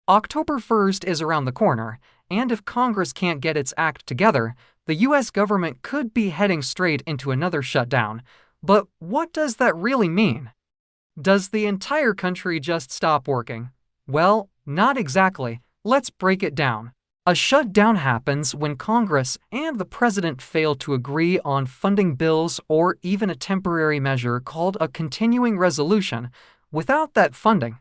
October 1st is around the corner, and if Congress can't get its act together, the US government could be heading straight into another shutdown. But what does that really mean? Does the entire country just stop working? Well, not exactly. Let's break it down. A shutdown happens when Congress and the President fail to agree on funding bills or even a temporary measure called a continuing resolution. Without that funding,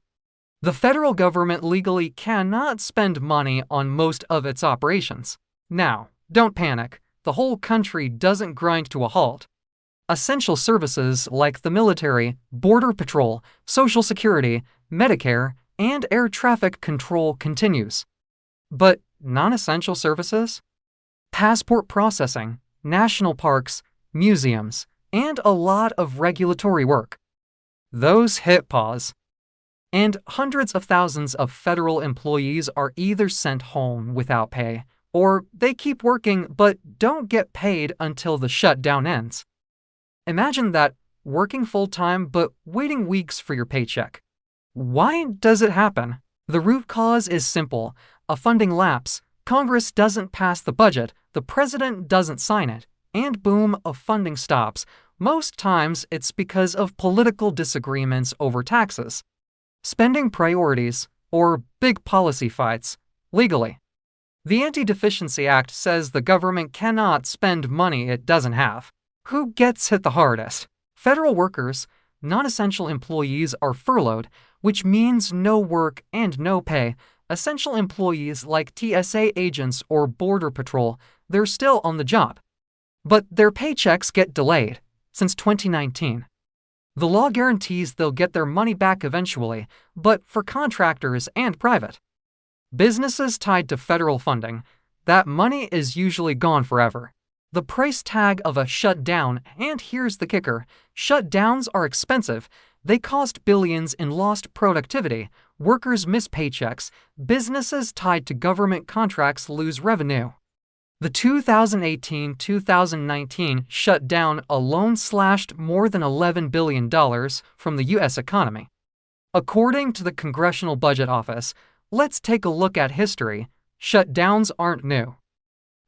the federal government legally cannot spend money on most of its operations. Now, don't panic. The whole country doesn't grind to a halt. Essential services like the military, border patrol, Social Security, Medicare, and air traffic control continues. But non-essential services? Passport processing, national parks, museums, and a lot of regulatory work. Those hit pause. And hundreds of thousands of federal employees are either sent home without pay, or they keep working but don't get paid until the shutdown ends. Imagine that, working full-time but waiting weeks for your paycheck. Why does it happen? The root cause is simple: a funding lapse. Congress doesn't pass the budget, the president doesn't sign it, and boom, a funding stops. Most times it's because of political disagreements over taxes, spending priorities, or big policy fights. Legally, the Anti-Deficiency Act says the government cannot spend money it doesn't have. Who gets hit the hardest? Federal workers. Non-essential employees are furloughed, which means no work and no pay. Essential employees like TSA agents or Border Patrol, they're still on the job, but their paychecks get delayed since 2019. The law guarantees they'll get their money back eventually, but for contractors and private businesses tied to federal funding, that money is usually gone forever. The price tag of a shutdown, and here's the kicker: shutdowns are expensive. They cost billions in lost productivity. Workers miss paychecks. Businesses tied to government contracts lose revenue. The 2018-2019 shutdown alone slashed more than $11 billion from the U.S. economy. According to the Congressional Budget Office, let's take a look at history. Shutdowns aren't new.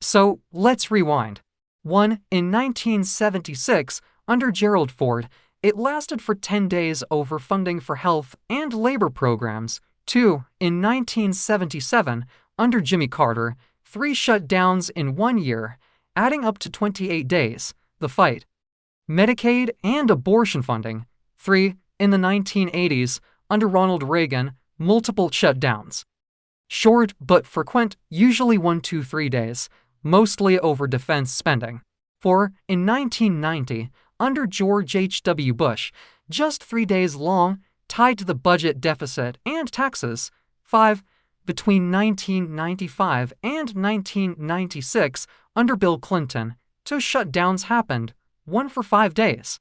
So let's rewind. 1. In 1976, under Gerald Ford, it lasted for 10 days over funding for health and labor programs. 2. In 1977, under Jimmy Carter, 3 shutdowns in 1 year, adding up to 28 days. The fight. Medicaid and abortion funding. 3. In the 1980s, under Ronald Reagan, multiple shutdowns. Short but frequent, usually 1 to 3 days, mostly over defense spending. 4. In 1990, under George H.W. Bush, just 3 days long, tied to the budget deficit and taxes. 5. Between 1995 and 1996, under Bill Clinton, 2 shutdowns happened, one for 5 days.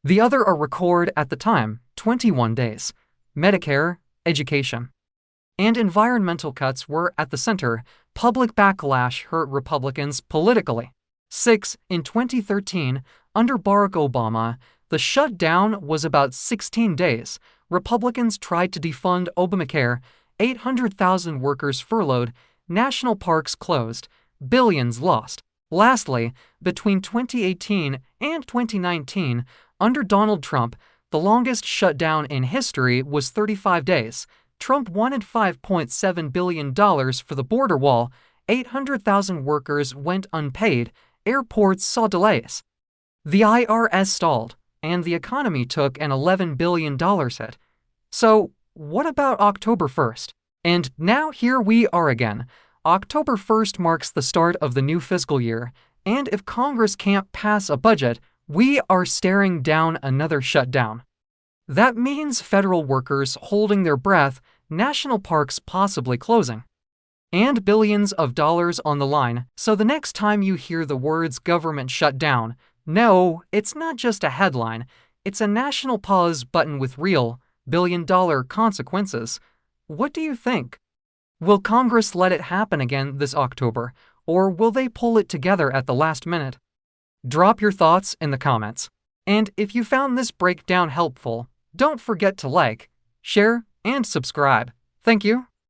The other a record at the time, 21 days. Medicare, education, and environmental cuts were at the center. Public backlash hurt Republicans politically. 6. In 2013, under Barack Obama, the shutdown was about 16 days. Republicans tried to defund Obamacare, 800,000 workers furloughed, national parks closed, billions lost. Lastly, between 2018 and 2019, under Donald Trump, the longest shutdown in history was 35 days. Trump wanted $5.7 billion for the border wall, 800,000 workers went unpaid, airports saw delays. The IRS stalled, and the economy took an $11 billion hit. So, what about October 1st? And now here we are again. October 1st marks the start of the new fiscal year, and if Congress can't pass a budget, we are staring down another shutdown. That means federal workers holding their breath, national parks possibly closing, and billions of dollars on the line. So the next time you hear the words government shutdown, no, it's not just a headline. It's a national pause button with real, billion-dollar consequences. What do you think? Will Congress let it happen again this October, or will they pull it together at the last minute? Drop your thoughts in the comments. And if you found this breakdown helpful, don't forget to like, share, and subscribe. Thank you.